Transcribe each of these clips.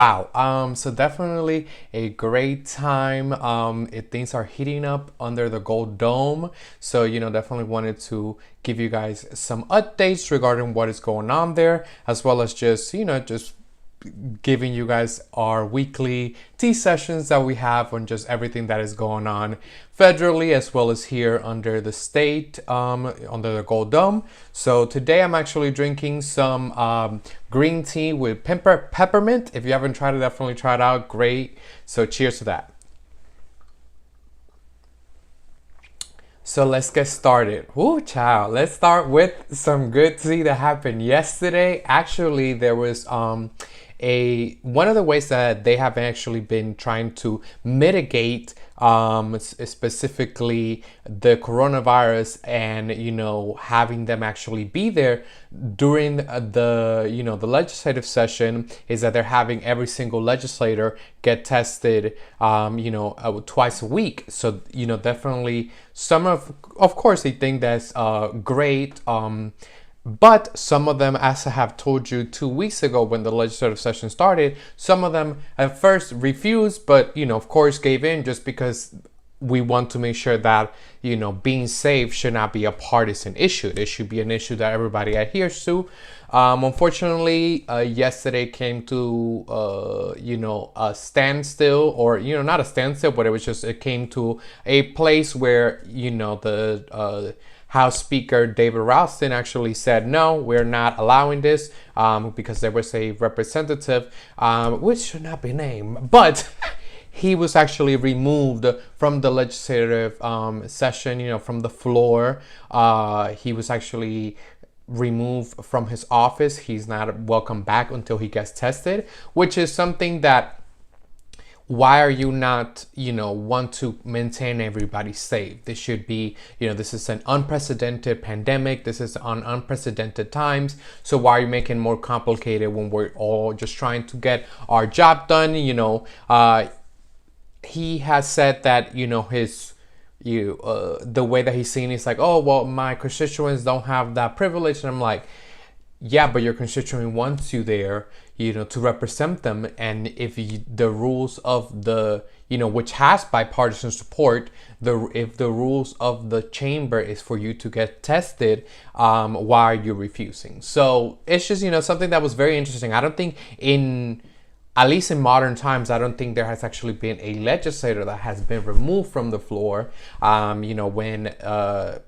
Wow. So definitely a great time. Things are heating up under the Gold Dome. So, definitely wanted to give you guys some updates regarding what is going on there, as well as just giving you guys our weekly tea sessions that we have on just everything that is going on federally as well as here under the state, under the Gold Dome. So today I'm actually drinking some green tea with peppermint. If you haven't tried it, definitely try it out. Great. So cheers to that. So let's get started. Woo, child. Let's start with some good tea that happened yesterday. Actually, there was a one of the ways that they have actually been trying to mitigate specifically the coronavirus and having them actually be there during the legislative session is that they're having every single legislator get tested twice a week. So definitely some of course they think that's great. But some of them, as I have told you 2 weeks ago when the legislative session started, some of them at first refused, but of course gave in just because we want to make sure that being safe should not be a partisan issue. It should be an issue that everybody adheres to. Unfortunately, yesterday came to a standstill, or not a standstill, but it came to a place where the House Speaker David Ralston actually said, no, we're not allowing this because there was a representative, which should not be named, but he was actually removed from the legislative session, from the floor. He was actually removed from his office. He's not welcome back until he gets tested, which is something that why are you not, want to maintain everybody safe? This should be, this is an unprecedented pandemic. This is on unprecedented times. So why are you making it more complicated when we're all just trying to get our job done? He has said that, the way that he's seen is like, oh, well, my constituents don't have that privilege. And I'm like, yeah, but your constituent wants you there, to represent them. And if the rules of the, which has bipartisan support, if the rules of the chamber is for you to get tested, why are you refusing? So it's just, something that was very interesting. I don't think at least in modern times, I don't think there has actually been a legislator that has been removed from the floor. When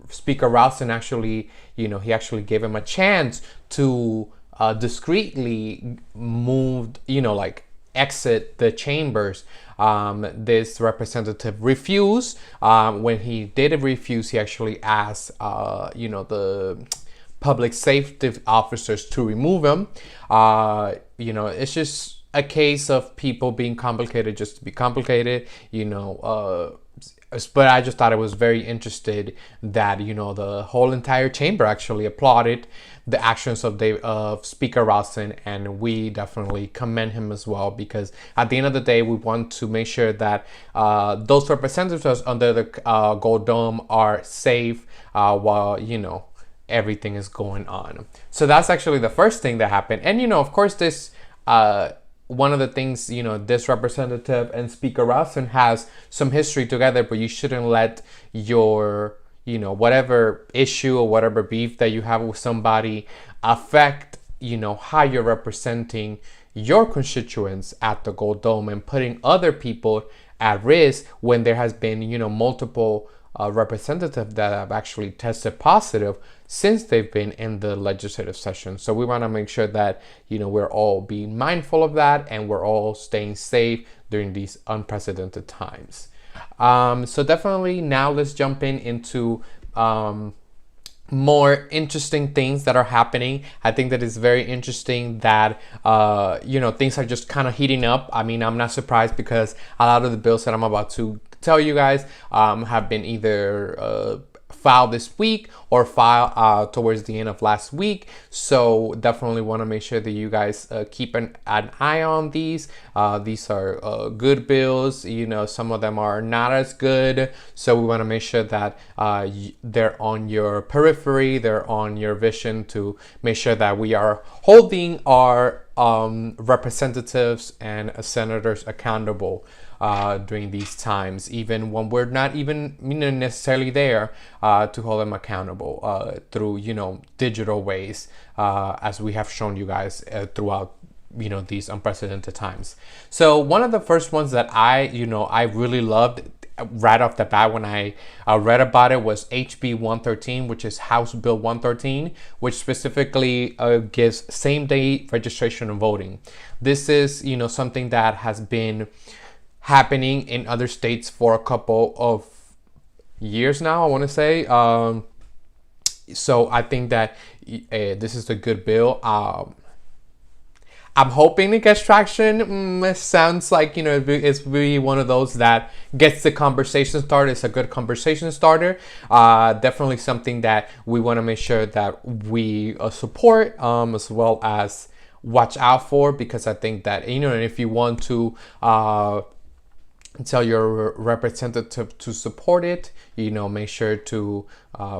Speaker Ralston actually, he actually gave him a chance to discreetly move, exit the chambers. This representative refused. When he did refuse, he actually asked, the public safety officers to remove him. It's just a case of people being complicated just to be complicated, but I just thought it was very interesting that the whole entire chamber actually applauded the actions of Speaker Ralston, and we definitely commend him as well, because at the end of the day we want to make sure that those representatives under the Gold Dome are safe while everything is going on. So that's actually the first thing that happened, and of course this one of the things, this representative and Speaker Ralston has some history together, but you shouldn't let your, whatever issue or whatever beef that you have with somebody affect, how you're representing your constituents at the Gold Dome and putting other people at risk when there has been, multiple representatives that have actually tested positive since they've been in the legislative session. So we want to make sure that we're all being mindful of that and we're all staying safe during these unprecedented times. So definitely now let's jump into more interesting things that are happening. I think that it's very interesting that things are just kind of heating up. I mean, I'm not surprised because a lot of the bills that I'm about to tell you guys have been either filed this week or filed towards the end of last week. So definitely want to make sure that you guys keep an eye on these. These are good bills. Some of them are not as good. So we want to make sure that they're on your periphery, they're on your vision to make sure that we are holding our representatives and senators accountable during these times, even when we're not even necessarily there to hold them accountable through digital ways, as we have shown you guys throughout these unprecedented times. So one of the first ones that I really loved right off the bat when I read about it was HB 113, which is House Bill 113, which specifically gives same-day registration and voting. This is something that has been happening in other states for a couple of years now, I want to say. So I think that this is a good bill. I'm hoping it gets traction. It sounds like, it's really one of those that gets the conversation started. It's a good conversation starter. Definitely something that we want to make sure that we support, as well as watch out for, because I think that, if you want to tell your representative to support it, make sure to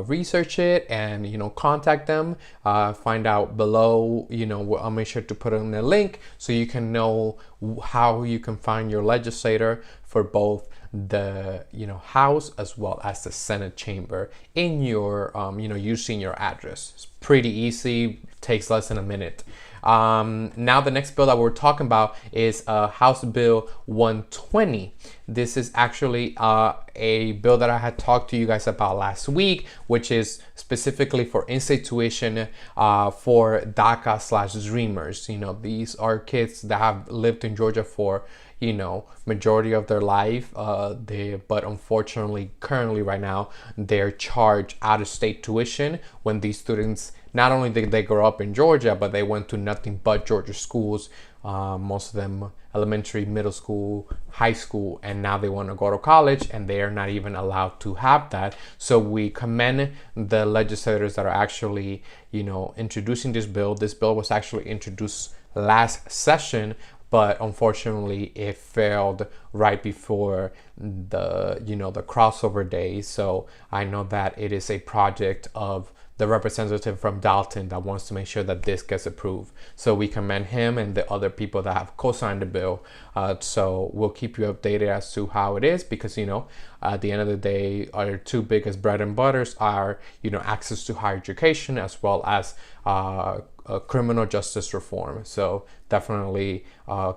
research it and contact them, find out below. I'll make sure to put in a link so you can know how you can find your legislator for both the House as well as the Senate chamber in your using your address. It's pretty easy, takes less than a minute. Now the next bill that we're talking about is House Bill 120. This is actually a bill that I had talked to you guys about last week, which is specifically for in-state tuition for DACA/Dreamers. These are kids that have lived in Georgia for majority of their life. But unfortunately, currently right now, they're charged out-of-state tuition when these students, not only did they grow up in Georgia, but they went to nothing but Georgia schools, most of them elementary, middle school, high school, and now they want to go to college and they are not even allowed to have that. So we commend the legislators that are actually, introducing this bill. This bill was actually introduced last session, but unfortunately it failed right before the crossover day. So I know that it is a project of the representative from Dalton that wants to make sure that this gets approved. So we commend him and the other people that have co-signed the bill. So we'll keep you updated as to how it is, because at the end of the day, our two biggest bread and butters are access to higher education as well as criminal justice reform. So definitely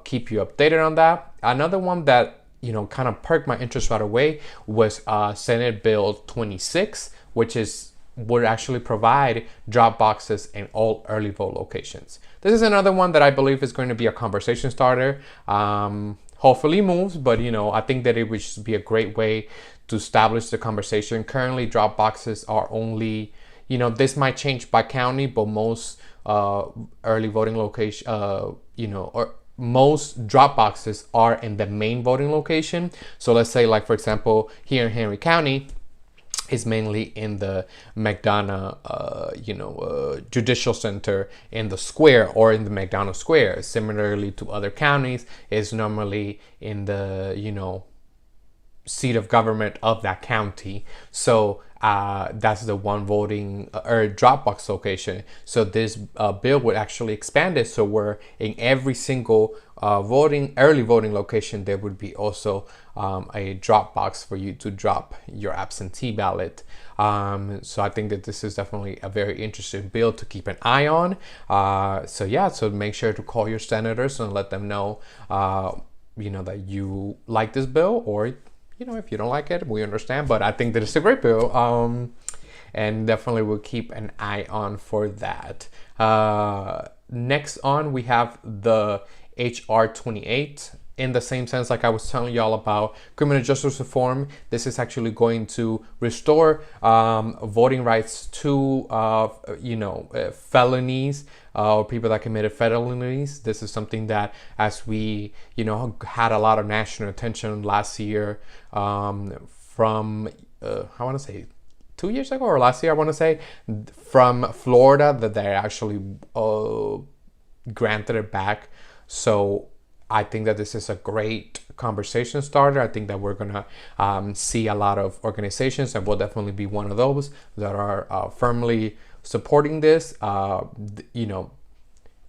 keep you updated on that. Another one that kind of perked my interest right away was Senate Bill 26, which would actually provide drop boxes in all early vote locations. This is another one that I believe is going to be a conversation starter. Hopefully moves, but I think that it would just be a great way to establish the conversation. Currently, drop boxes are only, this might change by county, but most early voting location, or most drop boxes are in the main voting location. So let's say, like, for example, here in Henry County, is mainly in the McDonough, Judicial Center in the square, or in the McDonough Square. Similarly to other counties, is normally in the, seat of government of that county. So that's the one voting or drop box location. So this bill would actually expand it. So we're in every single early voting location, there would be also a drop box for you to drop your absentee ballot. So I think that this is definitely a very interesting bill to keep an eye on. So make sure to call your senators and let them know, that you like this bill, or if you don't like it, we understand, but I think that it's a great bill. And definitely we'll keep an eye on for that. Next on, we have the HR 28. In the same sense, like I was telling y'all about criminal justice reform, this is actually going to restore voting rights to felonies or people that committed felonies. This is something that, as we had a lot of national attention last year, from I want to say 2 years ago or last year, I want to say, from Florida, that they actually granted it back. So I think that this is a great conversation starter. I think that we're going to see a lot of organizations, and we'll definitely be one of those that are firmly supporting this.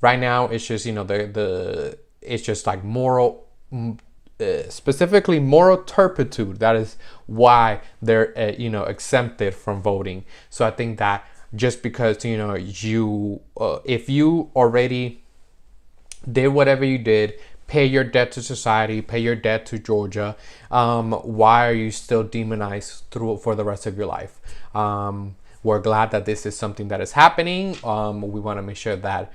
Right now, it's just, the it's just like moral, specifically moral turpitude. That is why they're exempted from voting. So I think that just because you if you already did whatever you did, pay your debt to society, pay your debt to Georgia, why are you still demonized through for the rest of your life? We're glad that this is something that is happening. We want to make sure that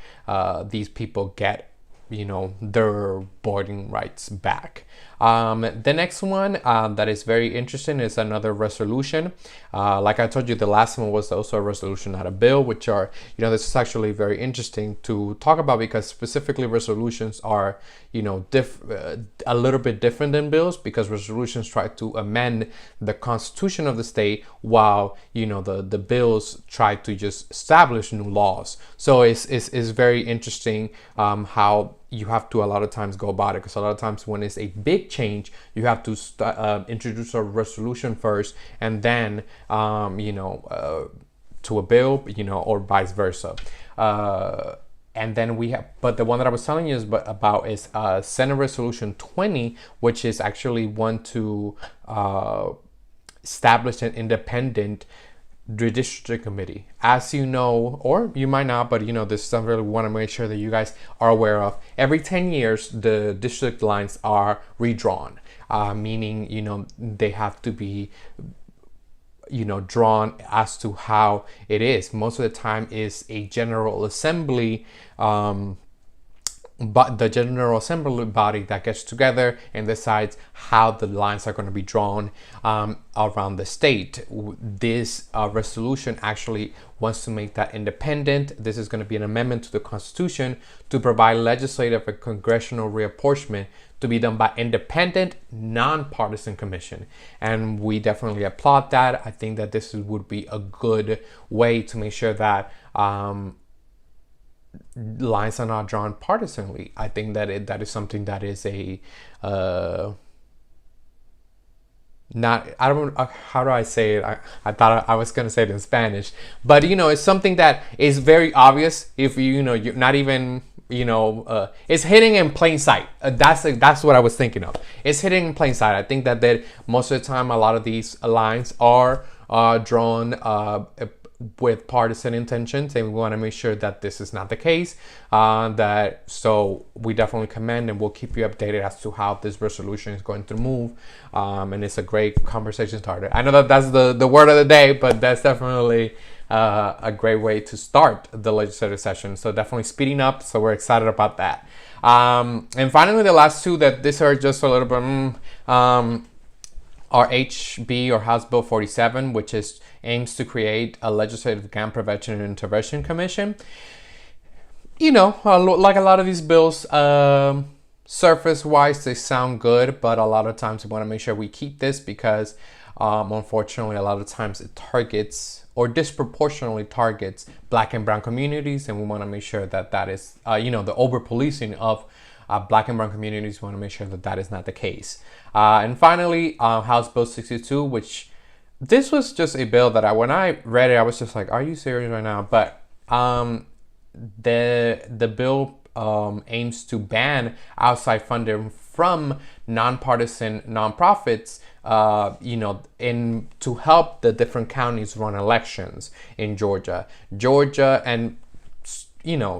these people get their voting rights back. The next one that is very interesting is another resolution. Like I told you, the last one was also a resolution, not a bill, which are, this is actually very interesting to talk about because specifically resolutions are, a little bit different than bills because resolutions try to amend the constitution of the state while, the bills try to just establish new laws. So it's very interesting how you have to a lot of times go about it because a lot of times when it's a big change, you have to introduce a resolution first and then to a bill, or vice versa. And then we have, but the one that I was telling you about is Senate Resolution 20, which is actually one to establish an independent redistricting committee. As you know, or you might not, but this is something we want to make sure that you guys are aware of. Every 10 years, the district lines are redrawn, meaning, they have to be drawn as to how it is. Most of the time is a general assembly, but the General Assembly body that gets together and decides how the lines are going to be drawn around the state. This resolution actually wants to make that independent. This is going to be an amendment to the Constitution to provide legislative and congressional reapportionment to be done by independent, nonpartisan commission. And we definitely applaud that. I think that this would be a good way to make sure that lines are not drawn partisanly. I think that that is something that is a not, I don't, how do I say it? I thought I was going to say it in Spanish, but it's something that is very obvious if you're not even, it's hitting in plain sight. That's what I was thinking of. It's hitting in plain sight. I think that most of the time, a lot of these lines are drawn with partisan intentions, and we want to make sure that this is not the case. So we definitely commend, and we'll keep you updated as to how this resolution is going to move. And it's a great conversation starter. I know that that's the word of the day, but that's definitely a great way to start the legislative session. So definitely speeding up. So we're excited about that. And finally, the last two that these are just a little bit are HB or House Bill 47, which aims to create a legislative gun prevention and intervention commission. Like a lot of these bills, surface wise, they sound good, but a lot of times we want to make sure we keep this because unfortunately, a lot of times it targets or disproportionately targets Black and brown communities. And we want to make sure that is, the over policing of Black and brown communities. We want to make sure that is not the case. And finally, House Bill 62, which this was just a bill that when I read it, I was just like, are you serious right now? But the bill aims to ban outside funding from nonpartisan nonprofits, to help the different counties run elections in Georgia. And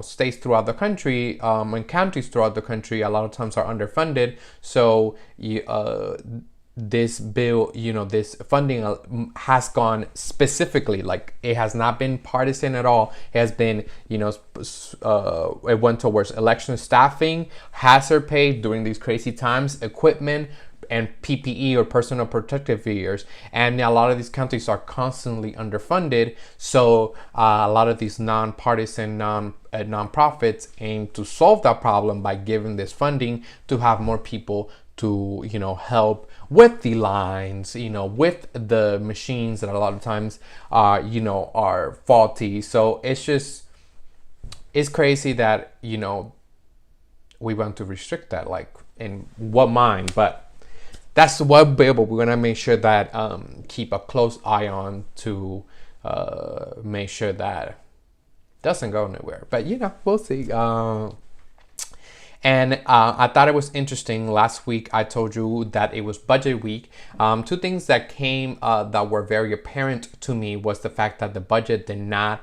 states throughout the country and counties throughout the country a lot of times are underfunded. So this bill, this funding has gone specifically, like it has not been partisan at all. It has been, it went towards election staffing, hazard pay during these crazy times, equipment, and PPE or personal protective gears. And a lot of these countries are constantly underfunded. So a lot of these nonpartisan nonprofits aim to solve that problem by giving this funding to have more people to, help with the lines, with the machines that a lot of times are faulty. So it's crazy that, we want to restrict that, like in what mind, but that's one bill, but we're gonna make sure that keep a close eye on to make sure that doesn't go anywhere. But we'll see. And I thought it was interesting. Last week, I told you that it was budget week. Two things that came that were very apparent to me was the fact that the budget did not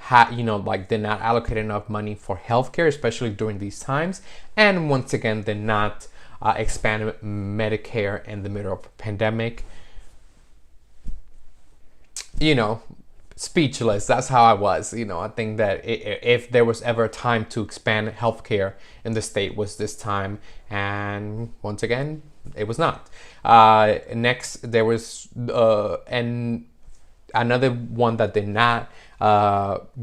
did not allocate enough money for healthcare, especially during these times. And once again, did not expand Medicare in the middle of a pandemic. Speechless. That's how I was. I think that if there was ever a time to expand healthcare in the state, was this time. And once again, it was not. Next, there was and another one that did not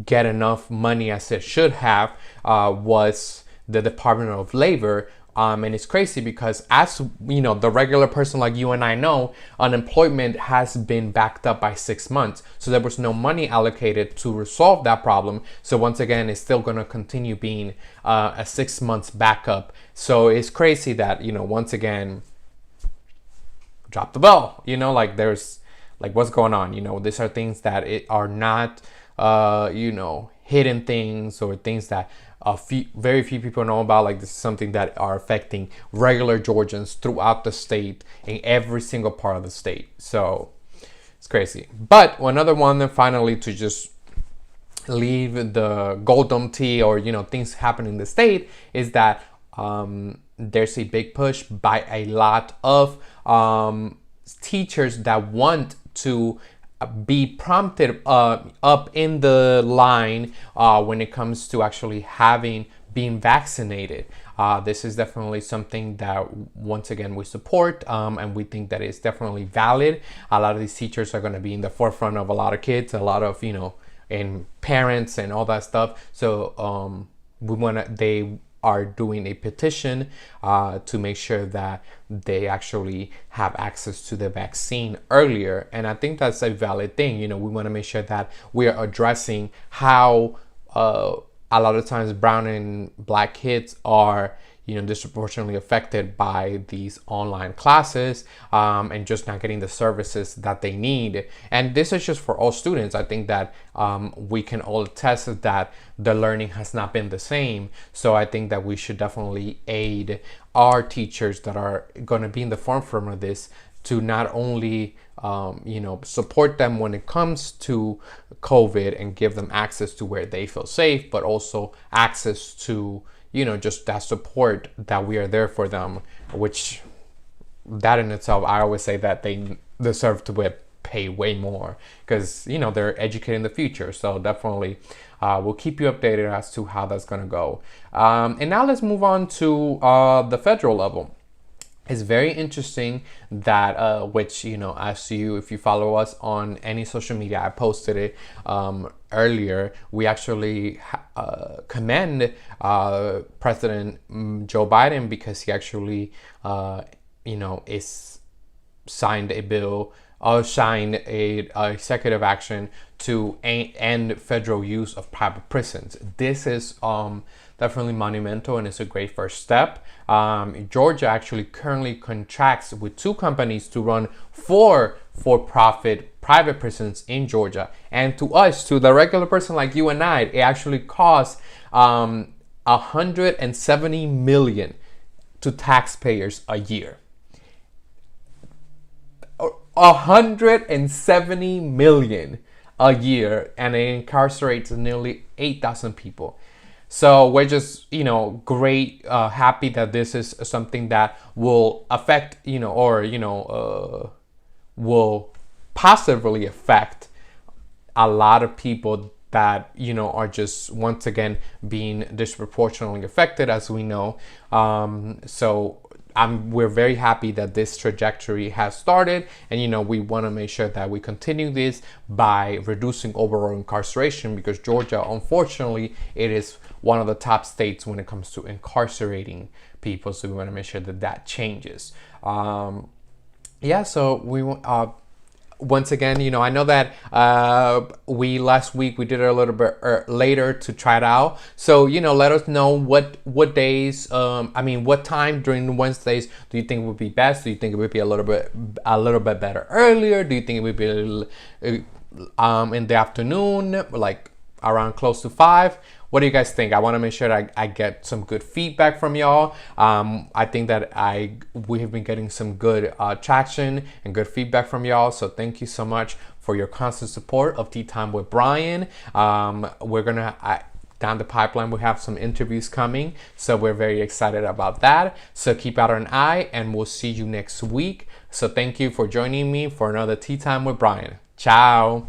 get enough money as it should have was the Department of Labor. And it's crazy because, as the regular person like you and I know, unemployment has been backed up by 6 months. So there was no money allocated to resolve that problem. So once again, it's still going to continue being a 6 months backup. So it's crazy that, once again, drop the ball. There's what's going on. These are things that are not, hidden things or things that very few people know about. This is something that are affecting regular Georgians throughout the state, in every single part of the state. So it's crazy. But another one, then finally, to just leave the golden tea or things happen in the state, is that there's a big push by a lot of teachers that want to be prompted up in the line when it comes to actually being vaccinated. This is definitely something that, once again, we support, and we think that it's definitely valid. A lot of these teachers are going to be in the forefront of a lot of kids, a lot of and parents and all that stuff. So they are doing a petition to make sure that they actually have access to the vaccine earlier. And I think that's a valid thing. We want to make sure that we are addressing how a lot of times brown and black kids are disproportionately affected by these online classes, and just not getting the services that they need. And this is just for all students. I think that we can all attest that the learning has not been the same. So I think that we should definitely aid our teachers that are going to be in the forefront of this, to not only support them when it comes to COVID and give them access to where they feel safe, but also access to just that support, that we are there for them, which that in itself, I always say that they deserve to pay way more, because they're educating the future. So definitely we'll keep you updated as to how that's going to go. And now let's move on to the federal level. It's very interesting that, which, if you follow us on any social media, I posted it earlier. We actually commend President Joe Biden, because he actually, is signed a bill, signed a executive action to end federal use of private prisons. This is definitely monumental, and it's a great first step. Georgia actually currently contracts with 2 companies to run 4 for-profit private prisons in Georgia. And to us, to the regular person like you and I, it actually costs $170 million to taxpayers a year. $170 million a year, and it incarcerates nearly 8,000 people. So we're just, great, happy that this is something that will affect, will positively affect a lot of people that, are just, once again, being disproportionately affected, as we know. So we're very happy that this trajectory has started, and we want to make sure that we continue this by reducing overall incarceration, because Georgia, unfortunately, it is one of the top states when it comes to incarcerating people. So we want to make sure that that changes. So we once again, I know that last week we did it a little bit later to try it out. So, let us know what days, what time during the Wednesdays do you think would be best? Do you think it would be a little bit better earlier? Do you think it would be in the afternoon, like around close to 5. What do you guys think? I want to make sure that I get some good feedback from y'all. I think that we have been getting some good traction and good feedback from y'all. So thank you so much for your constant support of Tea Time with Brian. We're gonna down the pipeline, we have some interviews coming, so we're very excited about that. So keep out an eye, and we'll see you next week. So thank you for joining me for another Tea Time with Brian. Ciao.